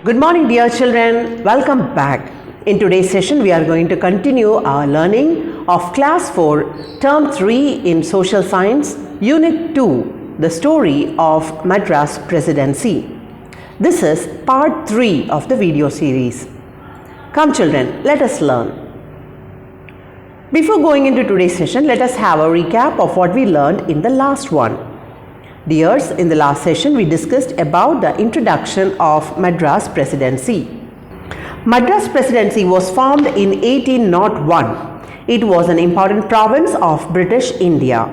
Good morning, dear children. Welcome back. In today's session, we are going to continue our learning of Class 4, Term 3 in Social Science, Unit 2, the story of Madras Presidency. This is part 3 of the video series. Come children, let us learn. Before going into today's session, let us have a recap of what we learned in the last one. Dears, in the last session, we discussed about the introduction of Madras Presidency. Madras Presidency was formed in 1801. It was an important province of British India.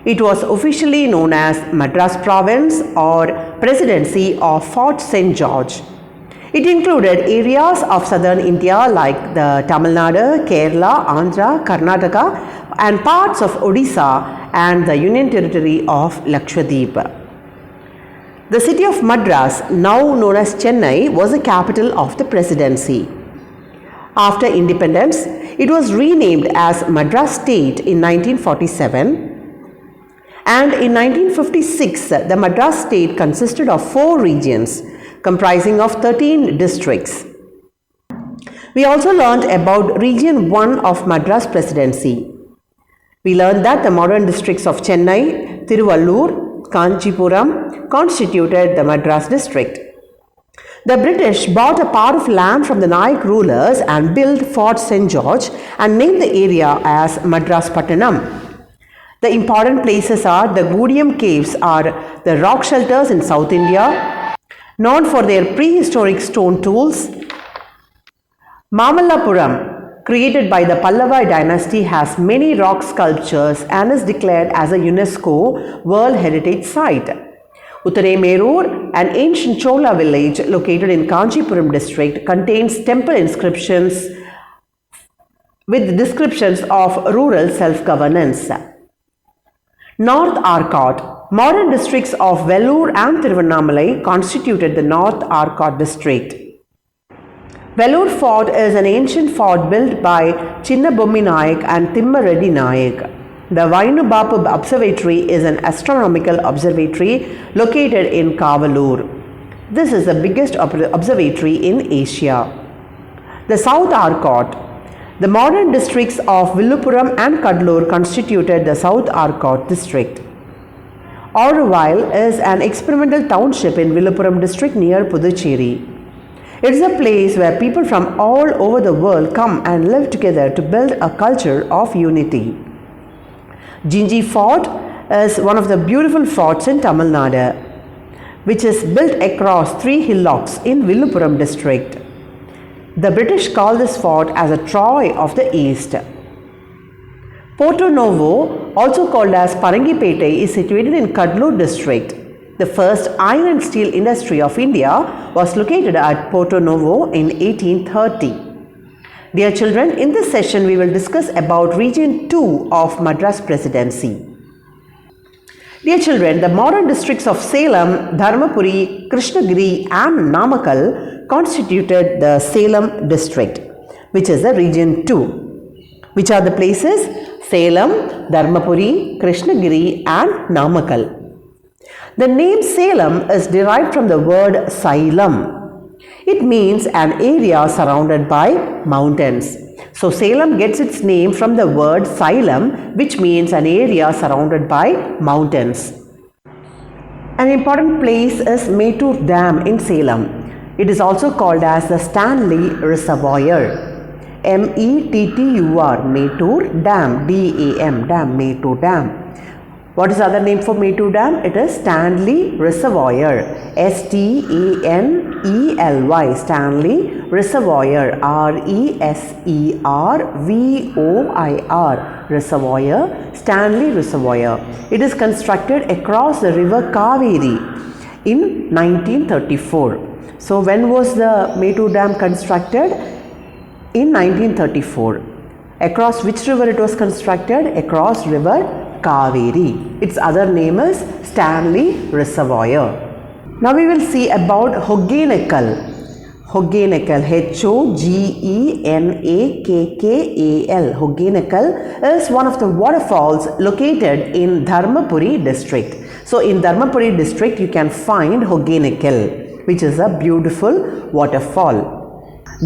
It was officially known as Madras Province or Presidency of Fort St. George. It included areas of southern India like the Tamilnadu, Kerala, Andhra, Karnataka and parts of Odisha and the Union Territory of Lakshadweep. The city of Madras, now known as Chennai, was the capital of the presidency. After independence, it was renamed as Madras State in 1947. And in 1956, the Madras State consisted of 4 regions comprising of 13 districts. We also learned about Region 1 of Madras Presidency. We learned that the modern districts of Chennai, Tiruvallur, Kanchipuram constituted the Madras district. The British bought a part of land from the Naik rulers and built Fort St. George and named the area as Madras Pattanam. The important places are the Gudiyam caves are the rock shelters in South India, known for their prehistoric stone tools. Mamallapuram, created by the Pallava dynasty, has many rock sculptures and is declared as a UNESCO World Heritage Site. Uttaremerur, an ancient Chola village located in Kanchipuram district, contains temple inscriptions with descriptions of rural self-governance. North Arcot. Modern districts of Vellore and Tiruvannamalai constituted the North Arcot district. Vellore Fort is an ancient fort built by Chinna Bommi Nayak and Timma Reddy Nayak. The Vainu Observatory is an astronomical observatory located in Kavalur. This is the biggest observatory in Asia. The South Arcot. The modern districts of Villupuram and Kadlur constituted the South Arcot district. Auroville is an experimental township in Villupuram district near Puducherry. It is a place where people from all over the world come and live together to build a culture of unity. Jinji Fort is one of the beautiful forts in Tamil Nadu, which is built across 3 hillocks in Villupuram district. The British call this fort as a Troy of the East. Porto Novo, also called as Parangipete, is situated in Kadlur district. The first iron and steel industry of India was located at Porto Novo in 1830. Dear children, in this session we will discuss about Region 2 of Madras Presidency. Dear children, the modern districts of Salem, Dharmapuri, Krishnagiri and Namakkal constituted the Salem district, which is the Region 2. Which are the places? Salem, Dharmapuri, Krishnagiri and Namakkal. The name Salem is derived from the word Salem. It means an area surrounded by mountains. So Salem gets its name from the word Salem, which means an area surrounded by mountains. An important place is Mettur Dam in Salem. It is also called as the Stanley Reservoir. M-E-T-T-U-R, Mettur Dam, D-A-M, Dam, Mettur Dam. What is the other name for Mettur Dam? It is Stanley Reservoir, S-T-A-N-E-L-Y, Stanley Reservoir, R-E-S-E-R-V-O-I-R, Reservoir, Stanley Reservoir. It is constructed across the river Kaveri in 1934. So when was the Mettur Dam constructed? In 1934. Across which river it was constructed? Across river Kaveri. Its other name is Stanley Reservoir. Now we will see about Hoggenekkal. Hoggenekkal, H-O-G-E-N-A-K-K-A-L. Hoggenekkal is one of the waterfalls located in Dharmapuri district. So in Dharmapuri district you can find Hoggenekkal, which is a beautiful waterfall.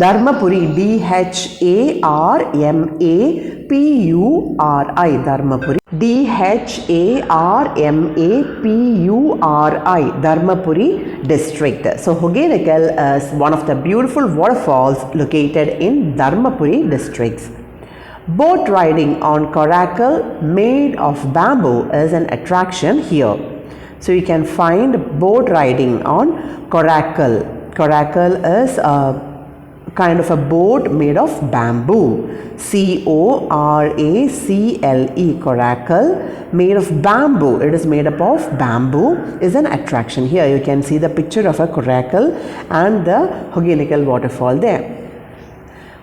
Dharmapuri, D-H-A-R-M-A-P-U-R-I, Dharmapuri, D-H-A-R-M-A-P-U-R-I, Dharmapuri district. So Hogenekel is one of the beautiful waterfalls located in Dharmapuri districts. Boat riding on coracle made of bamboo is an attraction here. So you can find boat riding on coracle. Coracle is a kind of a boat made of bamboo. C-O-R-A-C-L-E, coracle made of bamboo. It is made up of bamboo is an attraction. Here you can see the picture of a coracle and the Hogenekel waterfall there.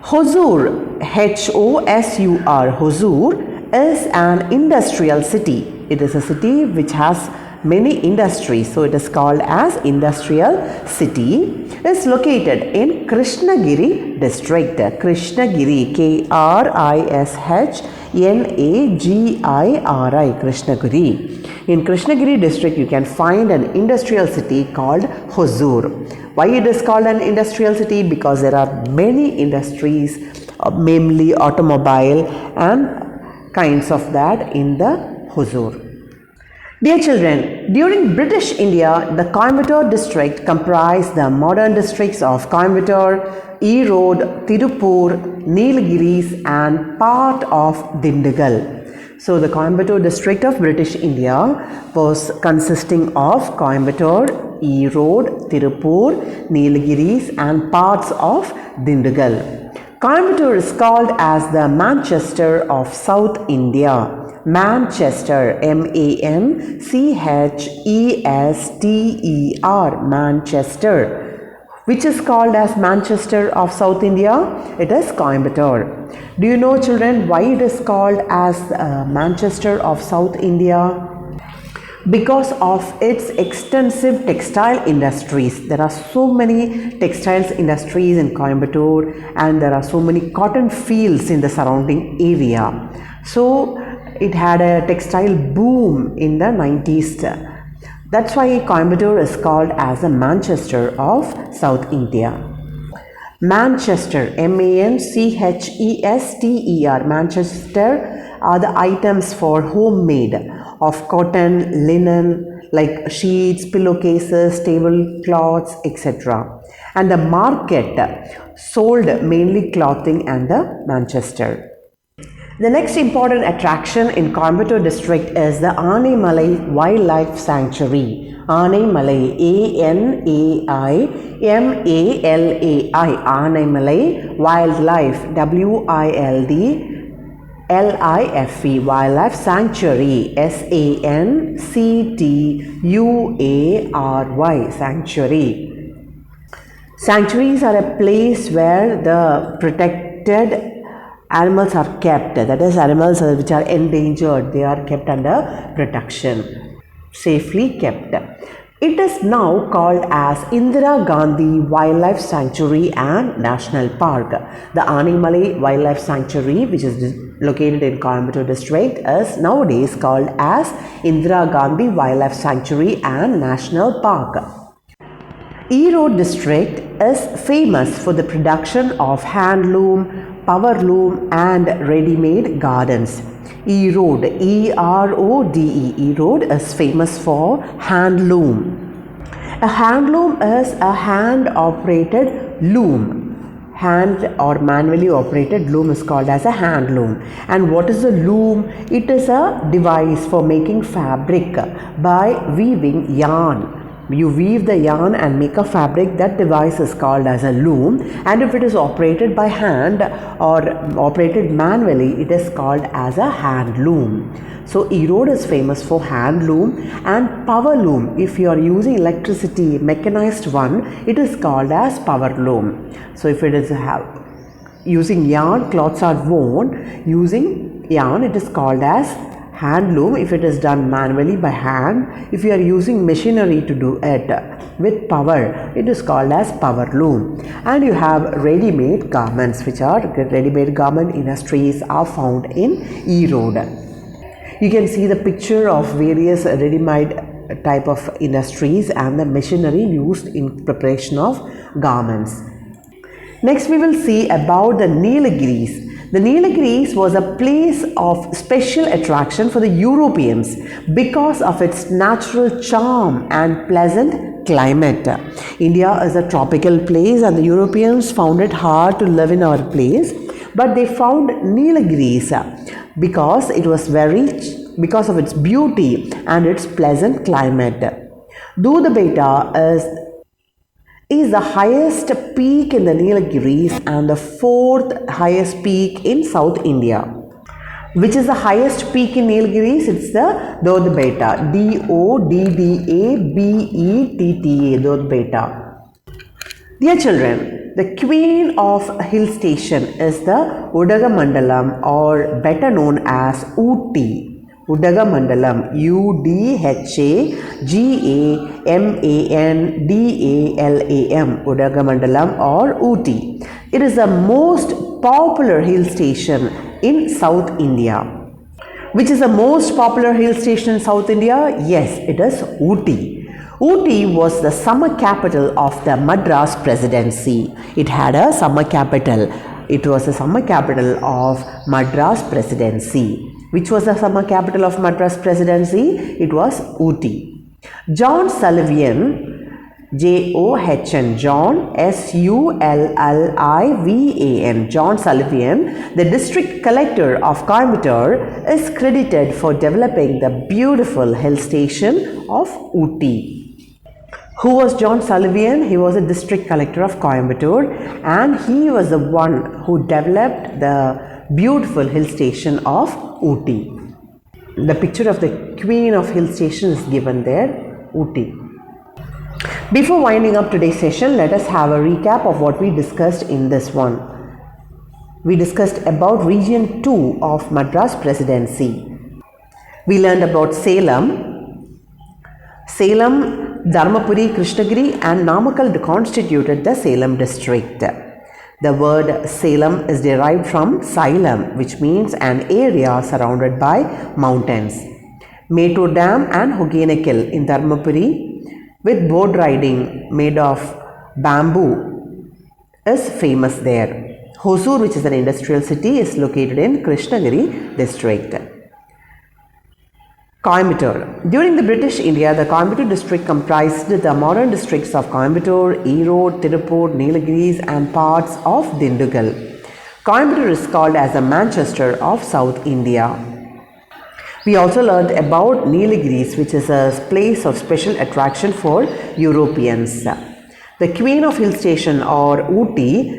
Hosur, H-O-S-U-R, Hosur is an industrial city. It is a city which has many industries, so it is called as industrial city. It is located in Krishnagiri district. Krishnagiri, K-R-I-S-H-N-A-G-I-R-I, Krishnagiri. In Krishnagiri district you can find an industrial city called Hosur. Why it is called an industrial city? Because there are many industries, mainly automobile and kinds of that in the Hosur. Dear children, during British India, the Coimbatore district comprised the modern districts of Coimbatore, Erode, Tirupur, Nilgiris and part of Dindigul. So the Coimbatore district of British India was consisting of Coimbatore, Erode, Tirupur, Nilgiris and parts of Dindigul. Coimbatore is called as the Manchester of South India. Manchester, M-A-N-C-H-E-S-T-E-R, Manchester. Which is called as Manchester of South India? It is Coimbatore. Do you know, children, why it is called as Manchester of South India? Because of its extensive textile industries. There are so many textiles industries in Coimbatore and there are so many cotton fields in the surrounding area. So it had a textile boom in the 90s. That's why Coimbatore is called as the Manchester of South India. Manchester, M-A-N-C-H-E-S-T-E-R, Manchester are the items for homemade of cotton, linen, like sheets, pillowcases, tablecloths, etc. And the market sold mainly clothing and the Manchester. The next important attraction in Coimbatore district is the Aanaimalai Wildlife Sanctuary. Aanaimalai, A-N-A-I-M-A-L-A-I, Aanaimalai Wildlife, W-I-L-D-L-I-F-E, Wildlife Sanctuary, S-A-N-C-T-U-A-R-Y, Sanctuary. Sanctuaries are a place where the protected animals are kept, that is animals which are endangered, they are kept under protection, safely kept. It is now called as Indira Gandhi Wildlife Sanctuary and National Park. The Aanaimalai Wildlife Sanctuary, which is located in Coimbatore district, is nowadays called as Indira Gandhi Wildlife Sanctuary and National Park. Erode district is famous for the production of handloom, powerloom and ready-made gardens. Erode, E-R-O-D-E, Erode is famous for handloom. A handloom is a hand-operated loom. Hand or manually operated loom is called as a handloom. And what is a loom? It is a device for making fabric by weaving yarn. You weave the yarn and make a fabric. That device is called as a loom, and if it is operated by hand or operated manually, it is called as a hand loom. So Erode is famous for hand loom and power loom. If you are using electricity, mechanized one, it is called as power loom. So if it is using yarn, cloths are worn using yarn, it is called as hand loom. If it is done manually by hand, if you are using machinery to do it with power, it is called as power loom. And you have ready-made garments, which are ready-made garment industries are found in Erode. You can see the picture of various type of industries and the machinery used in preparation of garments. Next we will see about the Nilgiris. The Nilgiris was a place of special attraction for the Europeans because of its natural charm and pleasant climate. India is a tropical place and the Europeans found it hard to live in our place, but they found Nilgiris because of its beauty and its pleasant climate. Dudha Beta is the highest peak in the Nilgiris and the fourth highest peak in South India. Which is the highest peak in Nilgiris? It's the Dudha Beta. D-O-D-D-A-B-E-T-T-A, Dudha Beta. Dear children, the queen of hill station is the Udagamandalam, or better known as Ooty. Udagamandalam, Udagamandalam, Udagamandalam or Ooty. It is the most popular hill station in South India. Which is the most popular hill station in South India? Yes, it is Ooty. Ooty was the summer capital of the Madras Presidency. It had a summer capital. It was the summer capital of Madras Presidency. Which was the summer capital of Madras Presidency? It was Ooty. John Sullivan, J-O-H-N, John, S-U-L-L-I-V-A-N, John Sullivan, the district collector of Coimbatore, is credited for developing the beautiful hill station of Ooty. Who was John Sullivan? He was a district collector of Coimbatore and he was the one who developed the beautiful hill station of Ooty. The picture of the queen of hill station is given there, Ooty. Before winding up today's session, let us have a recap of what we discussed in this one. We discussed about region 2 of Madras Presidency. We learned about Salem, Dharmapuri, Krishnagiri and Namakkal constituted the Salem district. The word Salem is derived from Salem, which means an area surrounded by mountains. Mettur Dam and Hogenekel in Dharmapuri with boat riding made of bamboo is famous there. Hosur, which is an industrial city, is located in Krishnagiri district. Coimbatore. During the British India, the Coimbatore district comprised the modern districts of Coimbatore, Erode, Tirupur, Nilgiris and parts of Dindigul. Coimbatore is called as the Manchester of South India. We also learned about Nilgiris, which is a place of special attraction for Europeans. The Queen of Hill Station or Ooty,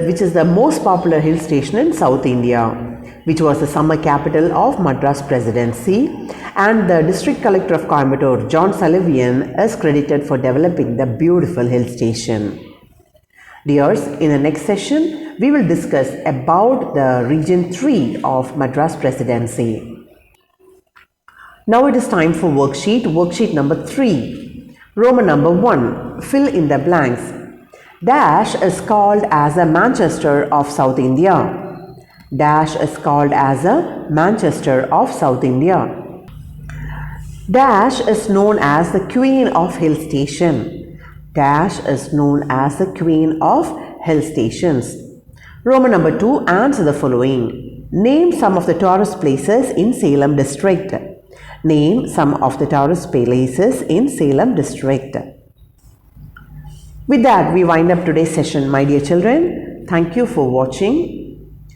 which is the most popular hill station in South India, which was the summer capital of Madras Presidency, and the district collector of Coimbatore, John Sullivan, is credited for developing the beautiful hill station. Dears, in the next session, we will discuss about the region 3 of Madras Presidency. Now it is time for worksheet number 3. Roman number 1, fill in the blanks. Dash is called as a Manchester of South India. Dash is called as a Manchester of South India. Dash is known as the Queen of Hill Station. Dash is known as the Queen of Hill Stations. Roman number 2, answer the following. Name some of the tourist places in Salem district. Name some of the tourist places in Salem district. With that, we wind up today's session, my dear children. Thank you for watching.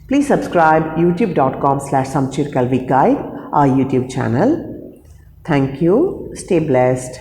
Please subscribe youtube.com/Samacheer Kalvi Guide, our YouTube channel. Thank you. Stay blessed.